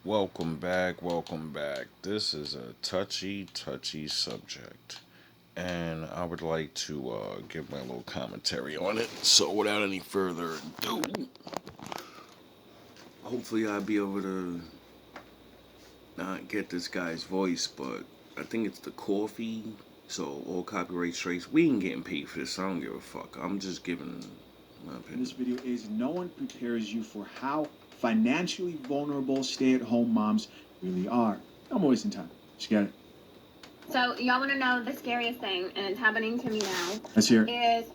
Welcome back, welcome back. This is a touchy subject, and I would like to give my little commentary on it. So, without any further ado, hopefully, I'll be able to not get this guy's voice, but I think it's the coffee. So, all copyright strikes. We ain't getting paid for this. I don't give a fuck. I'm just giving my opinion. This video is no one prepares you for how financially vulnerable stay-at-home moms really are. I'm wasting time. Just get it. So y'all want to know the scariest thing, and it's happening to me now. Let's hear it. Is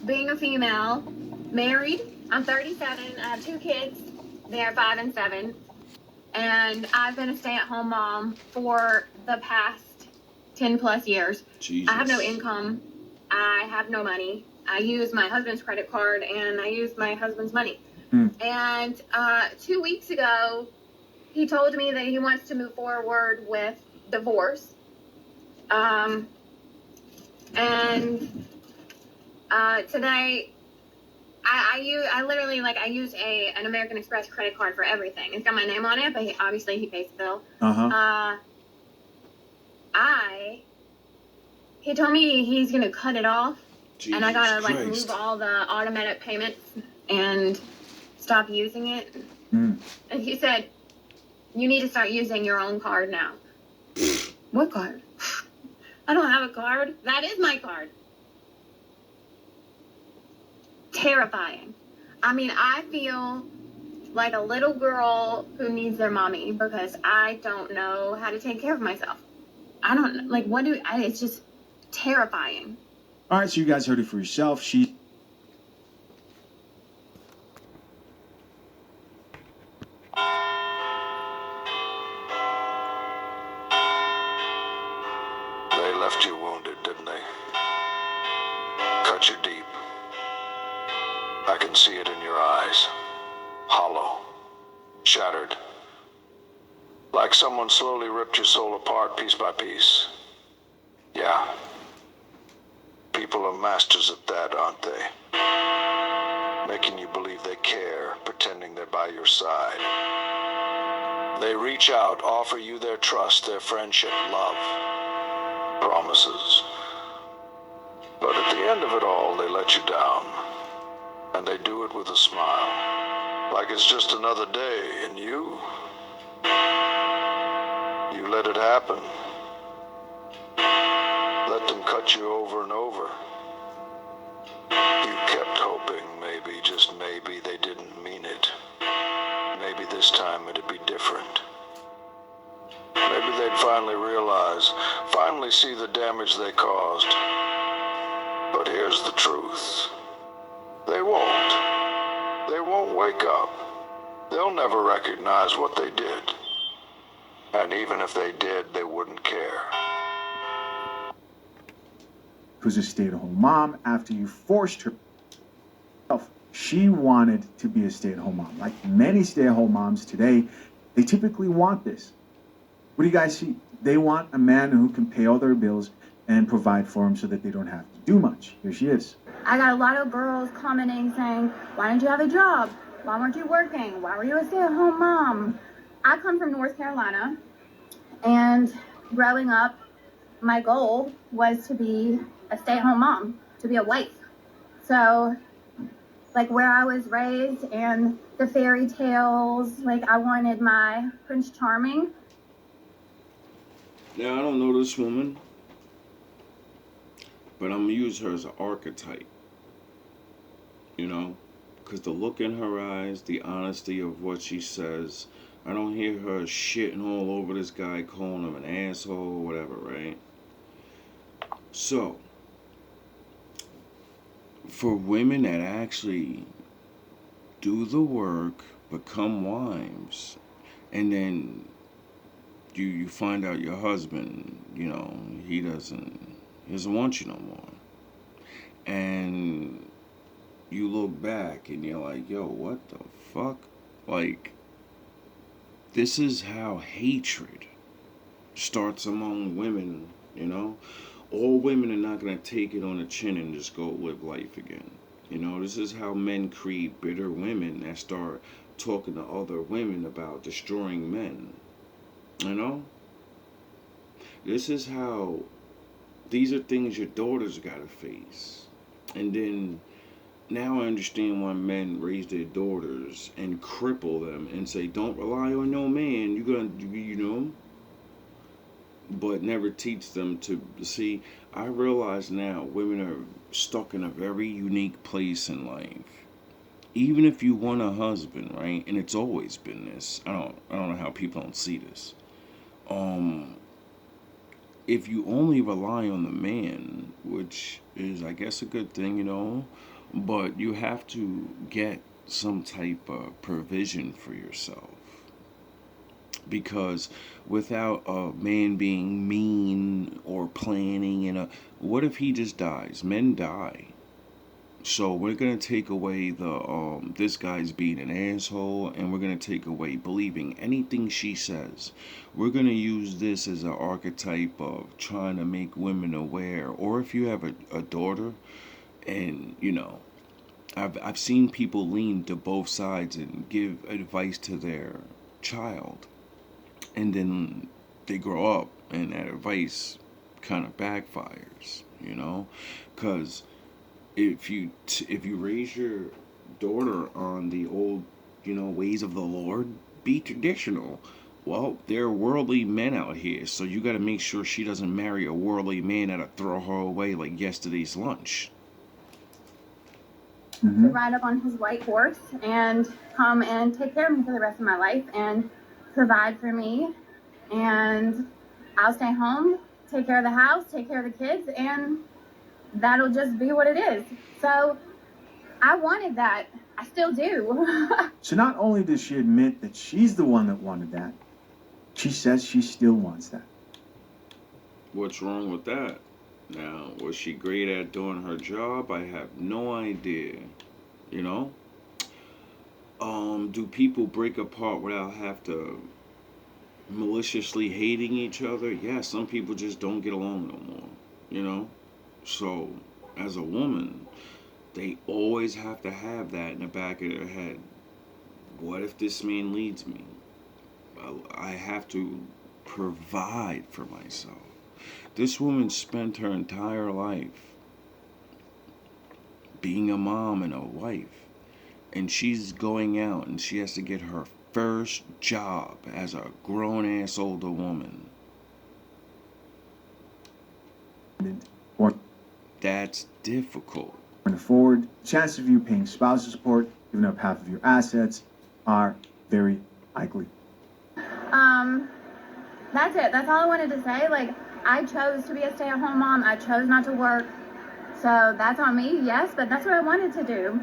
being a female, married. I'm 37. I have two kids. They're 5 and 7, and I've been a stay-at-home mom for the past 10 plus years. Jesus. I have no income. I have no money. I use my husband's credit card, and I use my husband's money. And 2 weeks ago, he told me that he wants to move forward with divorce. And today, I literally I use an American Express credit card for everything. It's got my name on it, but obviously he pays the bill. He told me he's gonna cut it off, Jesus and I gotta Christ. move all the automatic payments and stop using it. And he said, you need to start using your own card now. What card? I don't have a card. That is my card. Terrifying. I mean, I feel like a little girl who needs their mommy because I don't know how to take care of myself. I don't, it's just terrifying. All right, so you guys heard it for yourself. They left you wounded, didn't they? Cut you deep. I can see it in your eyes. Hollow. Shattered. Like someone slowly ripped your soul apart piece by piece. Yeah. People are masters at that, aren't they? Making you believe they care, pretending they're by your side. They reach out, offer you their trust, their friendship, love, promises. But at the end of it all, they let you down. And they do it with a smile. Like it's just another day, and you let it happen. Let them cut you over and over. You kept hoping maybe, just maybe, they didn't mean it. Maybe this time it'd be different. Maybe they'd finally realize, finally see the damage they caused. But here's the truth. They won't. They won't wake up. They'll never recognize what they did. And even if they did, they wouldn't care. Who's a stay-at-home mom after you forced her. She wanted to be a stay-at-home mom. Like many stay-at-home moms today, they typically want this. What do you guys see? They want a man who can pay all their bills and provide for them so that they don't have to do much. Here she is. I got a lot of girls commenting saying, why didn't you have a job? Why weren't you working? Why were you a stay-at-home mom? I come from North Carolina, and growing up, my goal was to be a stay-at-home mom, to be a wife. So, where I was raised and the fairy tales, I wanted my Prince Charming. Now, I don't know this woman, but I'm going to use her as an archetype. Because the look in her eyes, the honesty of what she says, I don't hear her shitting all over this guy, calling him an asshole or whatever, right? So, for women that actually do the work, become wives, and then you find out your husband, he doesn't want you no more. And you look back and you're like, yo, what the fuck? This is how hatred starts among women, All women are not going to take it on the chin and just go live life again. This is how men create bitter women that start talking to other women about destroying men. You know? This is how, these are things your daughters gotta face. And then, now I understand why men raise their daughters and cripple them and say, don't rely on no man, you're gonna, you know? But never teach them to see. I realize now women are stuck in a very unique place in life. Even if you want a husband, right? And it's always been this. I don't know how people don't see this. Um if you only rely on the man, which is I guess a good thing, you know, but you have to get some type of provision for yourself. Because without a man being mean or planning what if he just dies? Men die. So we're gonna take away the this guy's being an asshole, and we're gonna take away believing anything she says. We're gonna use this as an archetype of trying to make women aware. Or if you have a daughter, and you know, I've seen people lean to both sides and give advice to their child, and then they grow up, and that advice kind of backfires. You know, because if you raise your daughter on the old, you know, ways of the Lord, be traditional. Well, there are worldly men out here, so you got to make sure she doesn't marry a worldly man that'll throw her away like yesterday's lunch. To ride up on his white horse and come and take care of me for the rest of my life and provide for me. And I'll stay home, take care of the house, take care of the kids, and that'll just be what it is. So I wanted that. I still do. So not only does she admit that she's the one that wanted that, she says she still wants that. What's wrong with that? Now, was she great at doing her job? I have no idea. You know? Do people break apart without have to maliciously hating each other? Yeah, some people just don't get along no more. You know? So, as a woman, they always have to have that in the back of their head. What if this man leads me? I have to provide for myself. This woman spent her entire life being a mom and a wife, and she's going out and she has to get her first job as a grown-ass older woman. Or That's difficult. going forward, chances of you paying spousal support, giving up half of your assets, are very likely. That's it. That's all I wanted to say. Like, I chose to be a stay-at-home mom. I chose not to work. So that's on me, yes, but that's what I wanted to do.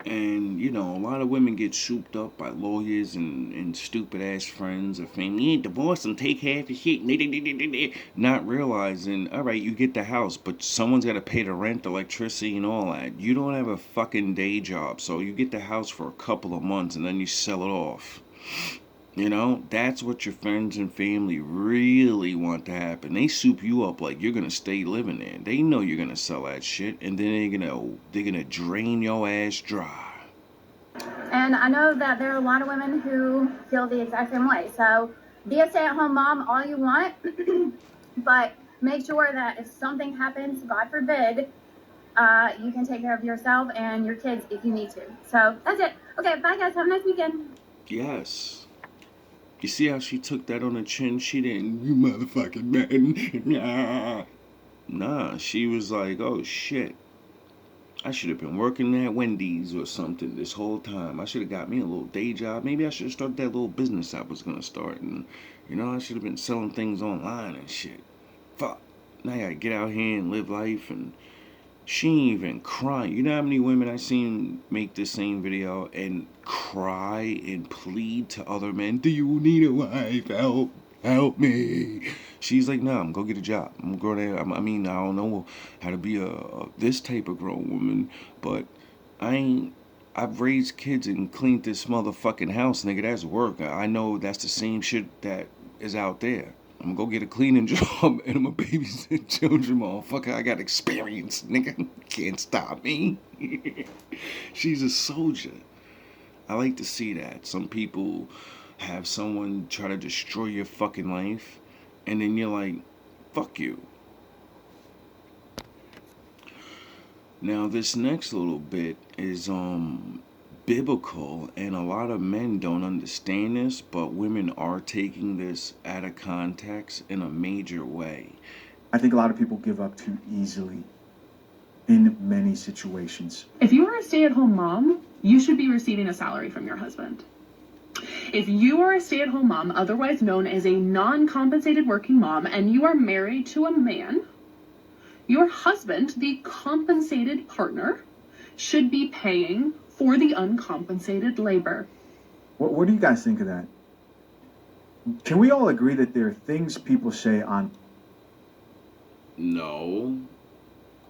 And, you know, a lot of women get souped up by lawyers and stupid ass friends or family. You ain't divorce them, take half the shit. Not realizing, all right, you get the house, but someone's got to pay the rent, electricity, and all that. You don't have a fucking day job, so you get the house for a couple of months and then you sell it off. You know, that's what your friends and family really want to happen. They soup you up like you're gonna stay living there. They know you're gonna sell that shit, and then they're gonna drain your ass dry. And I know that there are a lot of women who feel the exact same way. So be a stay-at-home mom all you want, but make sure that if something happens, God forbid, you can take care of yourself and your kids if you need to. So that's it. Okay, bye guys. Have a nice weekend. Yes. You see how she took that on the chin? She didn't, you motherfucking man. Nah, she was like, oh shit. I should have been working at Wendy's or something this whole time. I should have got me a little day job. Maybe I should have started that little business I was going to start. And, you know, I should have been selling things online and shit. Fuck. Now I got to get out here and live life. And she ain't even crying. You know how many women I seen make this same video and cry and plead to other men? Do you need a wife? Help me. She's like, nah, I'm gonna go get a job. I'm gonna go there. I mean, I don't know how to be this type of grown woman, but I've raised kids and cleaned this motherfucking house, nigga. That's work. I know that's the same shit that is out there. I'm gonna go get a cleaning job and I'm gonna babysit children, motherfucker. I got experience, nigga. Can't stop me. She's a soldier. I like to see that. Some people have someone try to destroy your fucking life, and then you're like, fuck you. Now, this next little bit is biblical, and a lot of men don't understand this, but women are taking this out of context in a major way. I think a lot of people give up too easily in many situations. If you are a stay-at-home mom, you should be receiving a salary from your husband. If you are a stay-at-home mom, otherwise known as a non-compensated working mom, and you are married to a man, your husband, the compensated partner, should be paying for the uncompensated labor. What do you guys think of that? Can we all agree that there are things people say No.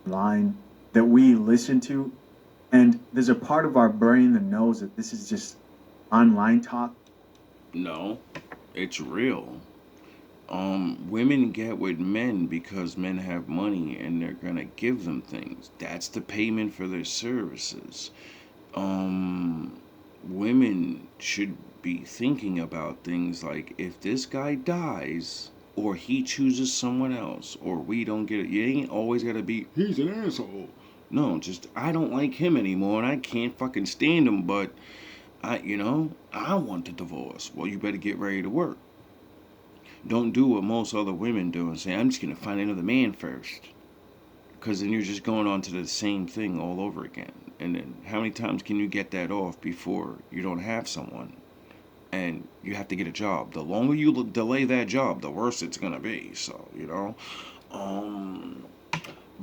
online that we listen to, and there's a part of our brain that knows that this is just online talk? No. It's real. Women get with men because men have money and they're gonna give them things. That's the payment for their services. Women should be thinking about things like, if this guy dies or he chooses someone else or we don't get it, you ain't always gotta be, he's an asshole. No, just, I don't like him anymore and I can't fucking stand him, but I want the divorce. Well, you better get ready to work. Don't do what most other women do and say, I'm just going to find another man first. Because then you're just going on to the same thing all over again. And then how many times can you get that off before you don't have someone? And you have to get a job. The longer you delay that job, the worse it's going to be. So,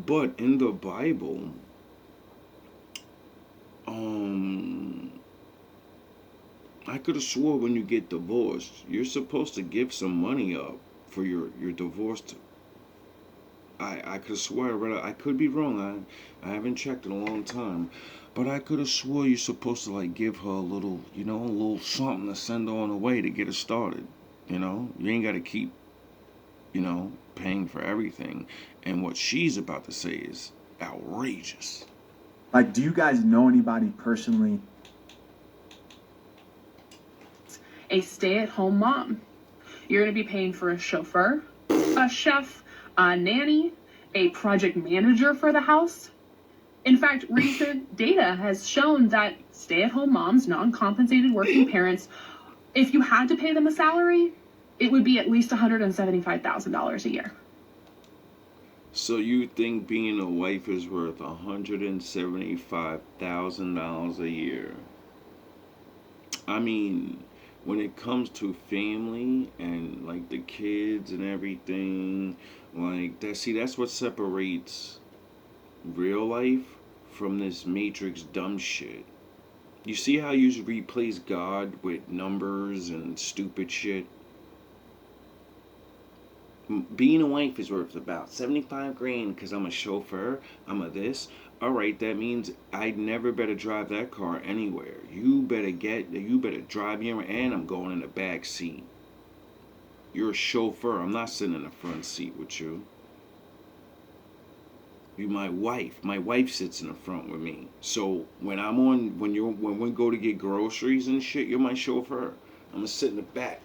But in the Bible, I could have swore when you get divorced, you're supposed to give some money up for your divorced. I could have swore I read it. I could be wrong. I haven't checked in a long time, but I could have swore you're supposed to like give her a little, a little something to send her on the way to get her started. You ain't got to keep, paying for everything. And what she's about to say is outrageous. Like, do you guys know anybody personally? A stay-at-home mom. You're going to be paying for a chauffeur, a chef, a nanny, a project manager for the house. In fact, recent data has shown that stay-at-home moms, non-compensated working parents, if you had to pay them a salary, it would be at least $175,000 a year. So you think being a wife is worth $175,000 a year? I mean, when it comes to family and like the kids and everything, like that's what separates real life from this Matrix dumb shit. You see how you replace God with numbers and stupid shit? Being a wife is worth about 75 grand because I'm a chauffeur, I'm a this. Alright, that means I never better drive that car anywhere. You better drive here and I'm going in the back seat. You're a chauffeur. I'm not sitting in the front seat with you. You're my wife. My wife sits in the front with me. So when we go to get groceries and shit, you're my chauffeur. I'm gonna sit in the back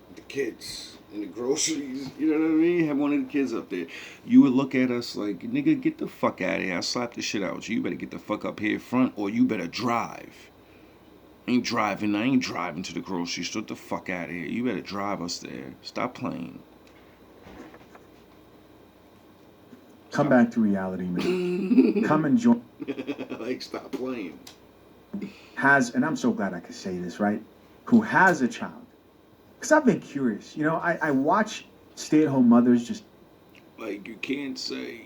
with the kids and the groceries. You know what I mean? Have one of the kids up there. You would look at us like, nigga, get the fuck out of here. I'll slap the shit out you. You better get the fuck up here front or you better drive. I ain't driving to the grocery store. Get the fuck out of here. You better drive us there. Stop playing. Come back to reality, man. Come and join. Like, stop playing. And I'm so glad I could say this, right? Who has a child. Because I've been curious. I watch stay-at-home mothers just... Like, you can't say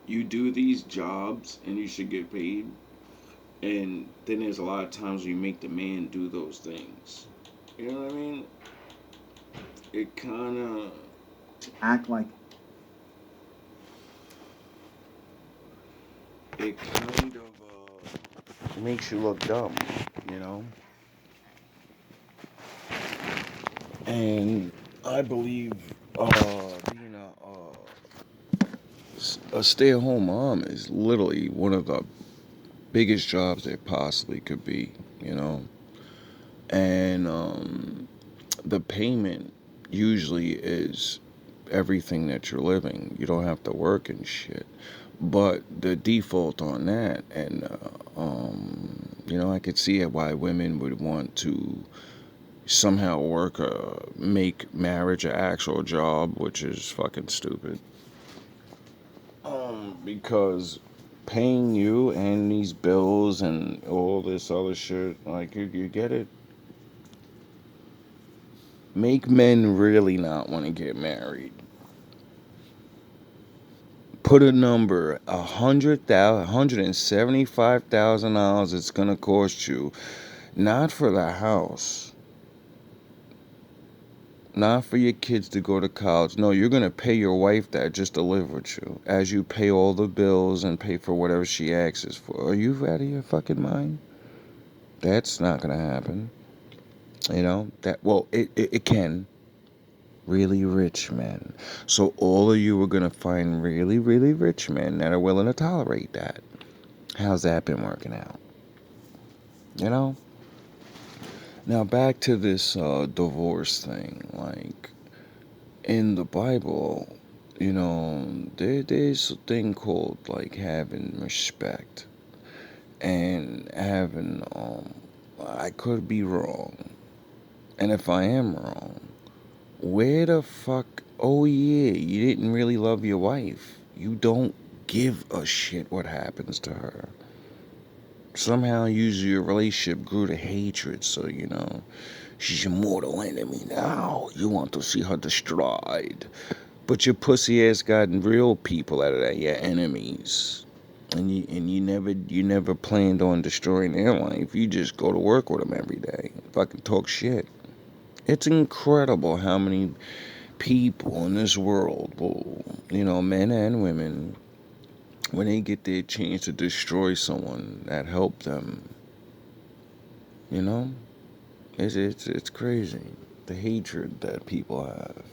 you do these jobs and you should get paid. And then there's a lot of times you make the man do those things. You know what I mean? It kind of... act like... It kind of makes you look dumb, And I believe being a stay-at-home mom is literally one of the biggest jobs there possibly could be, and the payment usually is everything that you're living. You don't have to work and shit. But the default on that, and I could see it why women would want to somehow make marriage an actual job, which is fucking stupid. Because paying you and these bills and all this other shit, like you get it, make men really not want to get married. Put a number, $175,000 it's gonna cost you, not for the house, not for your kids to go to college. No, you're gonna pay your wife that just to live with you, as you pay all the bills and pay for whatever she asks for. Are you out of your fucking mind? That's not gonna happen. It can. Really rich men. So all of you are gonna find really, really rich men that are willing to tolerate that. How's that been working out? You know? Now back to this divorce thing. Like in the Bible, there's a thing called like having respect and having I could be wrong. And if I am wrong, where the fuck? Oh yeah, you didn't really love your wife. You don't give a shit what happens to her. Somehow, usually your relationship grew to hatred. So she's your mortal enemy now. You want to see her destroyed, but your pussy ass got real people out of that. Your enemies, and you never planned on destroying their life. You just go to work with them every day, fucking talk shit. It's incredible how many people in this world will, men and women, when they get their chance to destroy someone that helped them, you know, it's crazy the hatred that people have,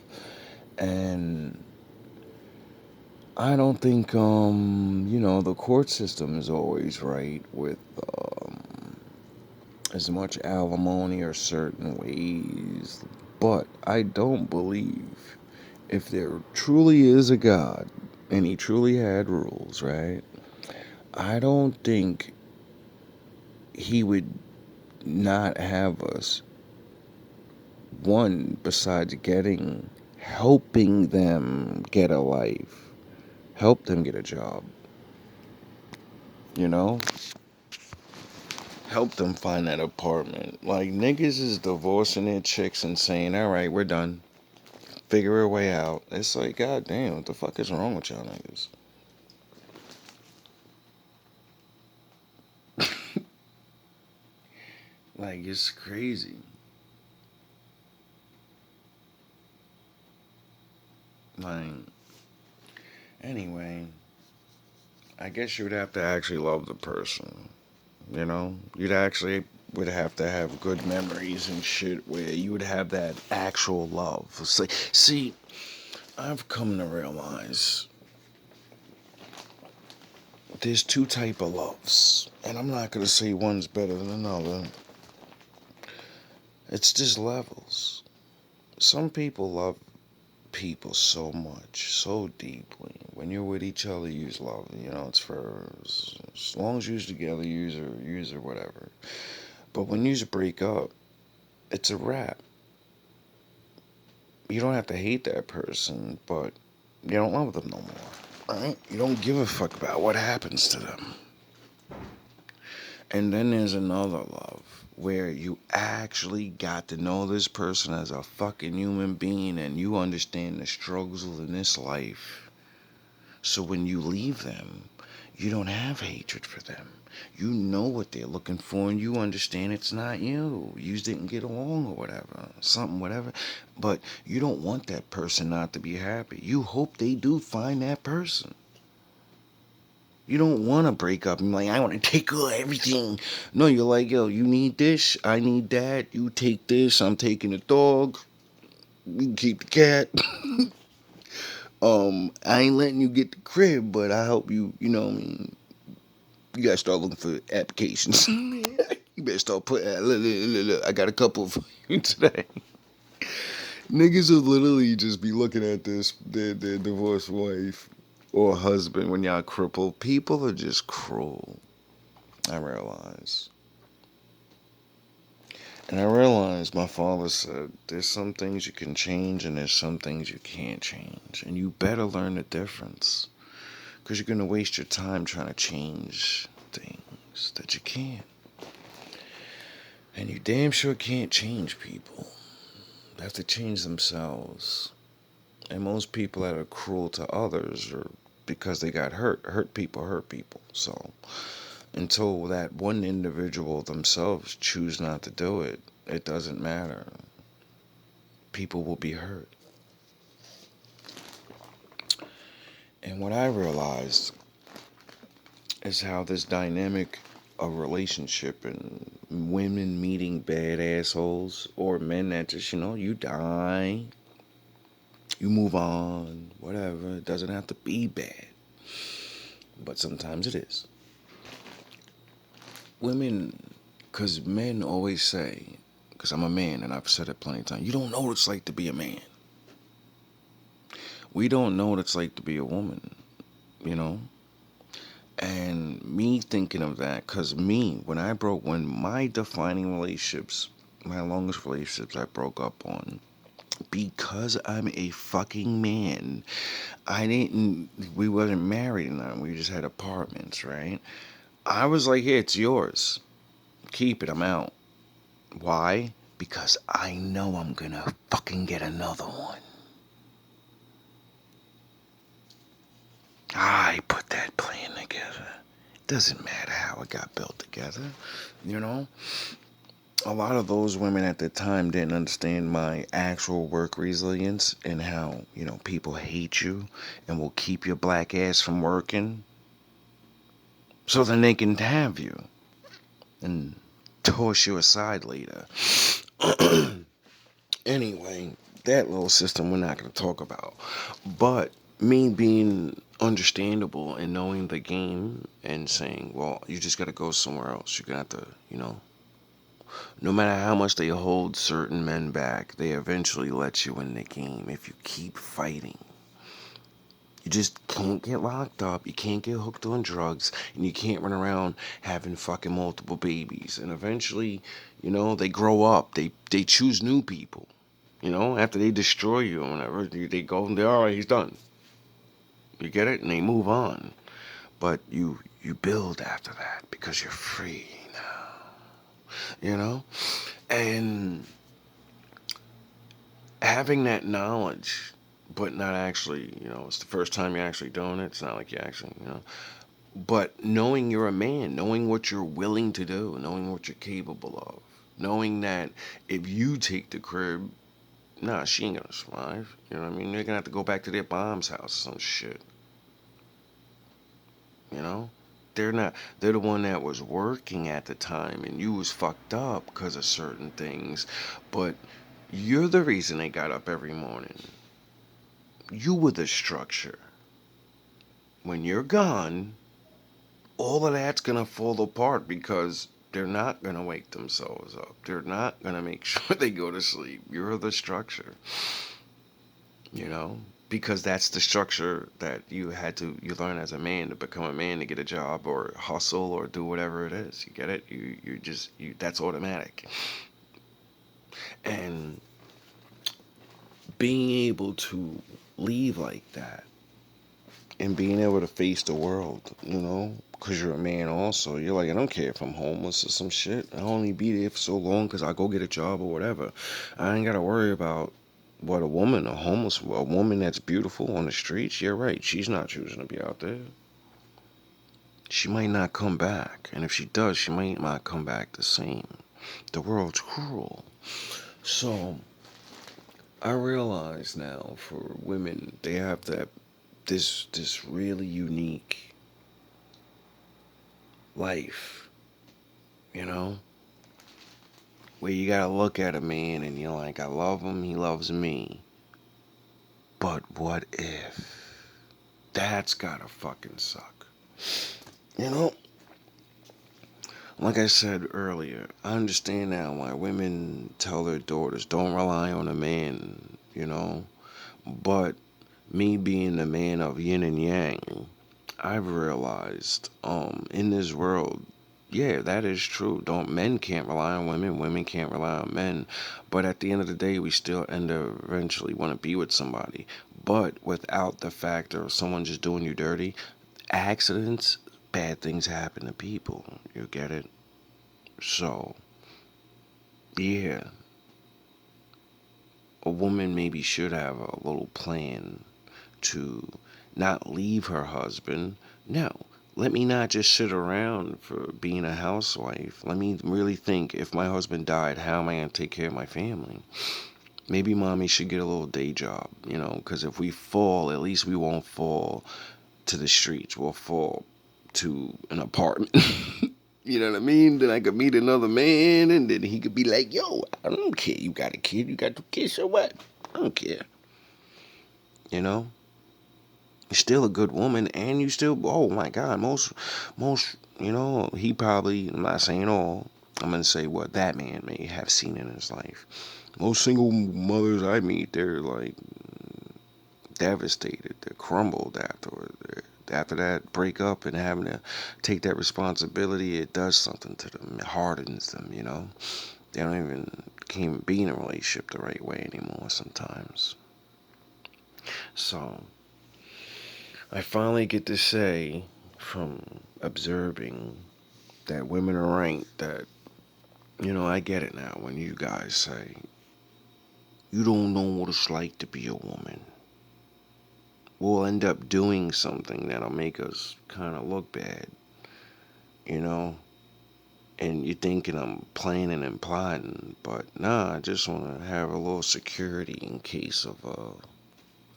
and I don't think the court system is always right with as much alimony or certain ways, but I don't believe if there truly is a God and he truly had rules, right? I don't think he would not have us, one, besides helping them get a life, help them get a job, you know? Help them find that apartment. Like, niggas is divorcing their chicks and saying, all right, we're done. Figure a way out. It's like, god damn, what the fuck is wrong with y'all niggas? Like, it's crazy. Like, anyway, I guess you would have to actually love the person. You'd actually would have to have good memories and shit where you would have that actual love. See, I've come to realize there's two type of loves, and I'm not gonna say one's better than another. It's just levels. Some people love people so much, so deeply. When you're with each other, you love. It's for as long as you're together, use or whatever. But when you break up, it's a wrap. You don't have to hate that person, but you don't love them no more. Right? You don't give a fuck about what happens to them. And then there's another love where you actually got to know this person as a fucking human being and you understand the struggles in this life. So when you leave them, you don't have hatred for them. You know what they're looking for and you understand it's not you. You didn't get along or whatever, whatever. But you don't want that person not to be happy. You hope they do find that person. You don't want to break up and like, I want to take everything. No, you're like, yo, you need this, I need that. You take this, I'm taking the dog. You keep the cat. I ain't letting you get the crib, but I help you, You gotta start looking for applications. You better start putting. Look, I got a couple for you today. Niggas will literally just be looking at their divorced wife or husband when y'all crippled. People are just cruel. I realize. And I realized my father said, there's some things you can change and there's some things you can't change. And you better learn the difference. Because you're going to waste your time trying to change things that you can't. And you damn sure can't change people. They have to change themselves. And most people that are cruel to others are because they got hurt. Hurt people. So until that one individual themselves choose not to do it, it doesn't matter. People will be hurt. And what I realized is how this dynamic of relationship and women meeting bad assholes or men that just, you die, you move on, whatever. It doesn't have to be bad. But sometimes it is. Women, because men always say, because I'm a man and I've said it plenty of times, you don't know what it's like to be a man. We don't know what it's like to be a woman, And me thinking of that, because when my defining relationships, my longest relationships I broke up on, because I'm a fucking man, we wasn't married and we just had apartments, right? I was like, hey, it's yours. Keep it, I'm out. Why? Because I know I'm gonna fucking get another one. I put that plan together. Doesn't matter how it got built together, A lot of those women at the time didn't understand my actual work resilience and how, people hate you and will keep your black ass from working so then they can have you and toss you aside later. Anyway, that little system we're not going to talk about. But me being understandable and knowing the game and saying, well, you just got to go somewhere else. You're going to have to, no matter how much they hold certain men back, they eventually let you in the game if you keep fighting. You just can't get locked up, you can't get hooked on drugs, and you can't run around having fucking multiple babies. And eventually, they grow up, they choose new people. After they destroy you or whatever, they go and they're all right, he's done. You get it? And they move on. But you build after that because you're free now. And having that knowledge, but not actually, it's the first time you're actually doing it. It's not like you actually, But knowing you're a man, knowing what you're willing to do, knowing what you're capable of, knowing that if you take the crib, nah, she ain't gonna survive. You know what I mean? They're gonna have to go back to their mom's house or some shit. They're not. They're the one that was working at the time, and you was fucked up because of certain things. But you're the reason they got up every morning. You were the structure. When you're gone, all of that's gonna fall apart because they're not gonna wake themselves up. They're not gonna make sure they go to sleep. You're the structure. Because that's the structure that you learn as a man to become a man, to get a job or hustle or do whatever it is. You get it? That's automatic. And being able to leave like that and being able to face the world, because you're a man also. You're like, I don't care if I'm homeless or some shit. I'll only be there for so long because I go get a job or whatever. I ain't got to worry about what a woman that's beautiful on the streets. You're right. She's not choosing to be out there. She might not come back. And if she does, she might not come back the same. The world's cruel. So I realize now for women, they have this really unique life, where you gotta look at a man and you're like, I love him, he loves me. But what if? That's gotta fucking suck. Like I said earlier, I understand now why women tell their daughters, don't rely on a man, But me being a man of yin and yang, I've realized, in this world, yeah, that is true. Don't Men can't rely on women, women can't rely on men. But at the end of the day, we still end up eventually want to be with somebody. But without the factor of someone just doing you dirty, accidents, bad things happen to people. You get it? So, yeah, a woman maybe should have a little plan to not leave her husband. No, let me not just sit around for being a housewife. Let me really think, if my husband died, how am I going to take care of my family? Maybe mommy should get a little day job, because if we fall, at least we won't fall to the streets. We'll fall to an apartment. You know what I mean? Then I could meet another man, and then he could be like, yo, I don't care. You got a kid, you got 2 kids, so what? I don't care. You know? You're still a good woman, and you still, oh my God, most, he probably, I'm not saying all, I'm going to say what that man may have seen in his life. Most single mothers I meet, they're like devastated. They're crumbled afterward. After that breakup and having to take that responsibility, it does something to them. It hardens them, They can't be in a relationship the right way anymore sometimes. So, I finally get to say, from observing, that women are right, that, I get it now when you guys say, you don't know what it's like to be a woman. We'll end up doing something that'll make us kind of look bad, And you're thinking I'm planning and plotting, but nah, I just want to have a little security in case of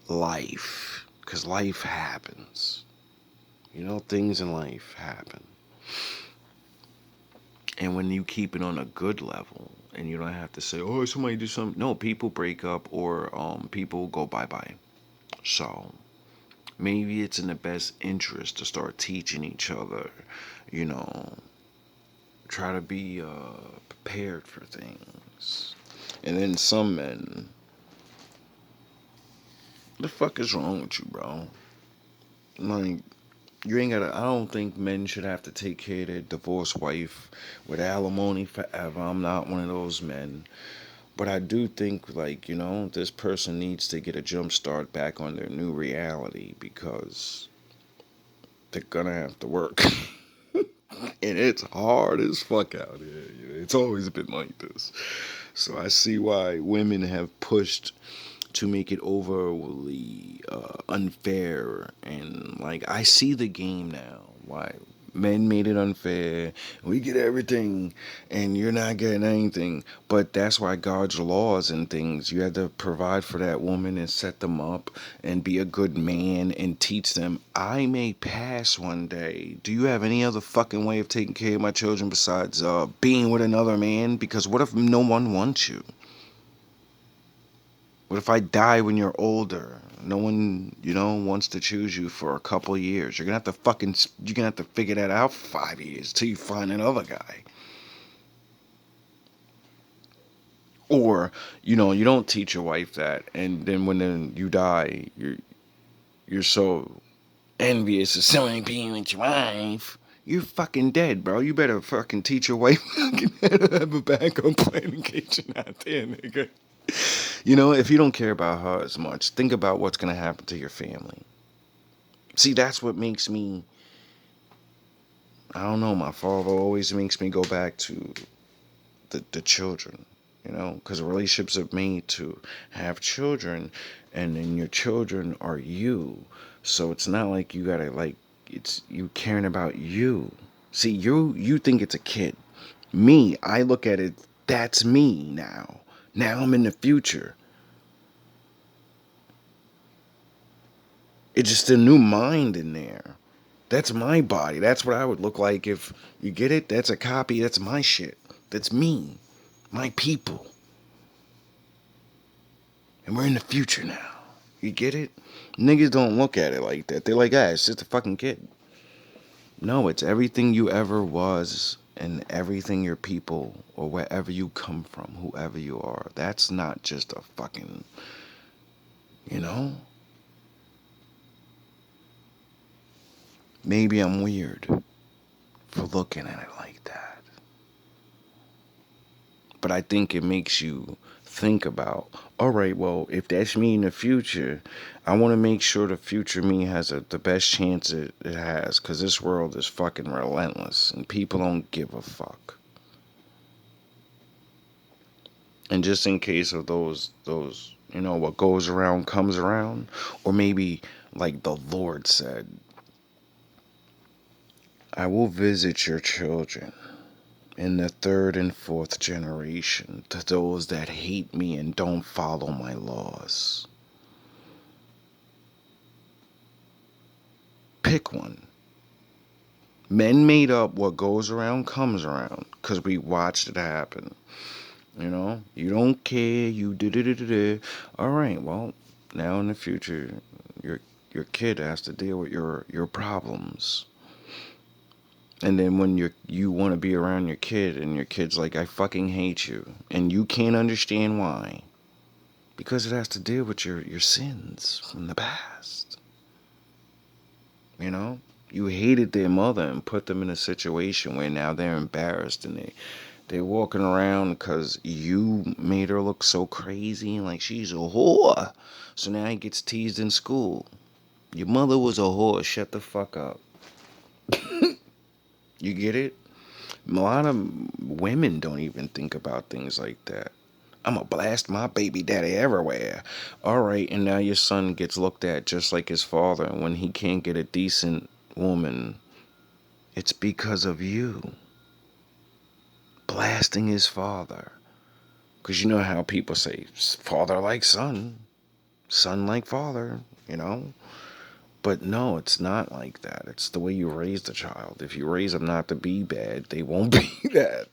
life. Because life happens. Things in life happen. And when you keep it on a good level, and you don't have to say, oh, somebody do something. No, people break up, or people go bye-bye. So, maybe it's in the best interest to start teaching each other, try to be prepared for things. And then some men, the fuck is wrong with you, bro? Like, you ain't gotta, I don't think men should have to take care of their divorced wife with alimony forever. I'm not one of those men. But I do think, like, this person needs to get a jump start back on their new reality, because they're gonna have to work. And it's hard as fuck out here. It's always been like this. So I see why women have pushed to make it overly unfair. And, like, I see the game now. Why men made it unfair. We get everything, and you're not getting anything. But that's why God's laws and things, you have to provide for that woman and set them up and be a good man and teach them, I may pass one day. Do you have any other fucking way of taking care of my children besides being with another man? Because what if no one wants you? What if I die when you're older? No one, wants to choose you for a couple years. You're gonna have to figure that out for 5 years till you find another guy. Or, you don't teach your wife that, and then when you die, you're so envious of someone being with your wife. You're fucking dead, bro. You better fucking teach your wife how to have a backup plan in case you're not there, nigga. If you don't care about her as much, think about what's going to happen to your family. See, that's what makes me, I don't know, my father always makes me go back to the children, because relationships are made to have children, and then your children are you. So it's not like you gotta, like, it's you caring about you. See, you think it's a kid. Me, I look at it, that's me now. Now I'm in the future. It's just a new mind in there. That's my body. That's what I would look like if you get it. That's a copy. That's my shit. That's me. My people. And we're in the future now. You get it? Niggas don't look at it like that. They're like, it's just a fucking kid. No, it's everything you ever was and everything your people, or wherever you come from, whoever you are, that's not just a fucking, you know? Maybe I'm weird for looking at it like that. But I think it makes you think about, all right, well, if that's me in the future, I want to make sure the future me has the best chance it has, because this world is fucking relentless and people don't give a fuck. And just in case of those, what goes around comes around, or maybe like the Lord said, I will visit your children in the third and fourth generation, to those that hate me and don't follow my laws. Pick one. Men made up what goes around comes around, because we watched it happen. You don't care, you did. All right, well, now in the future, your kid has to deal with your problems. And then when you want to be around your kid, and your kid's like, I fucking hate you, and you can't understand why, because it has to deal with your sins from the past. You hated their mother and put them in a situation where now they're embarrassed, and they're walking around because you made her look so crazy, like she's a whore. So now he gets teased in school. Your mother was a whore, shut the fuck up. You get it? A lot of women don't even think about things like that. I'm gonna blast my baby daddy everywhere. All right, and now your son gets looked at just like his father, and when he can't get a decent woman, it's because of you blasting his father. Because you know how people say, father like son, son like father, But no, it's not like that. It's the way you raise the child. If you raise them not to be bad, they won't be that,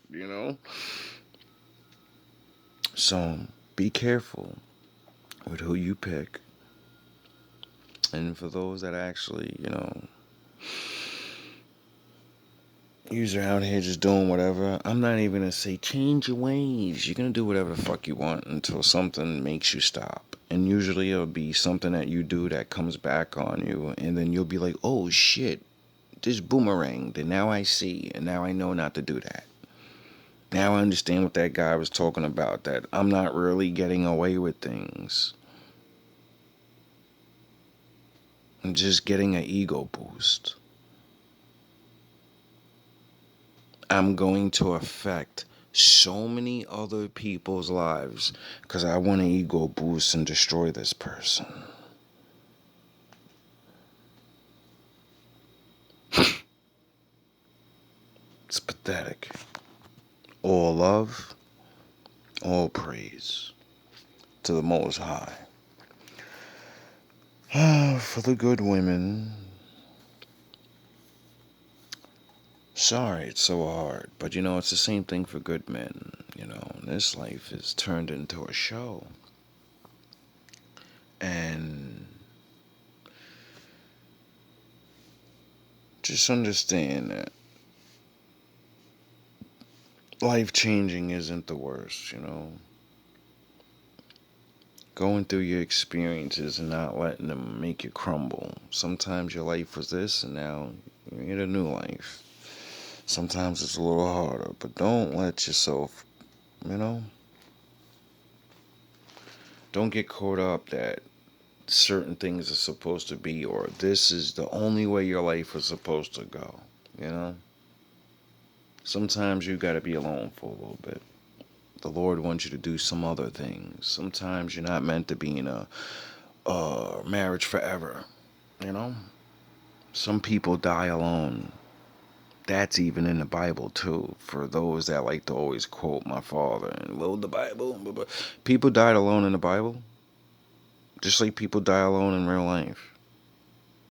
So be careful with who you pick. And for those that actually, you're out here just doing whatever, I'm not even going to say change your ways. You're going to do whatever the fuck you want until something makes you stop. And usually it'll be something that you do that comes back on you. And then you'll be like, oh shit, this boomeranged. And now I see. And now I know not to do that. Now I understand what that guy was talking about. That I'm not really getting away with things. I'm just getting an ego boost. I'm going to affect so many other people's lives because I want an ego boost and destroy this person. It's pathetic. All love, all praise to the Most High. For the good women, sorry it's so hard, but it's the same thing for good men. This life is turned into a show. And just understand that life changing isn't the worst, Going through your experiences and not letting them make you crumble. Sometimes your life was this, and now you're in a new life. Sometimes it's a little harder, but don't let yourself, don't get caught up that certain things are supposed to be, or this is the only way your life is supposed to go, Sometimes you gotta be alone for a little bit. The Lord wants you to do some other things. Sometimes you're not meant to be in a marriage forever, Some people die alone. That's even in the Bible too. For those that like to always quote my father and the Bible, blah, blah. People died alone in the Bible, just like people die alone in real life.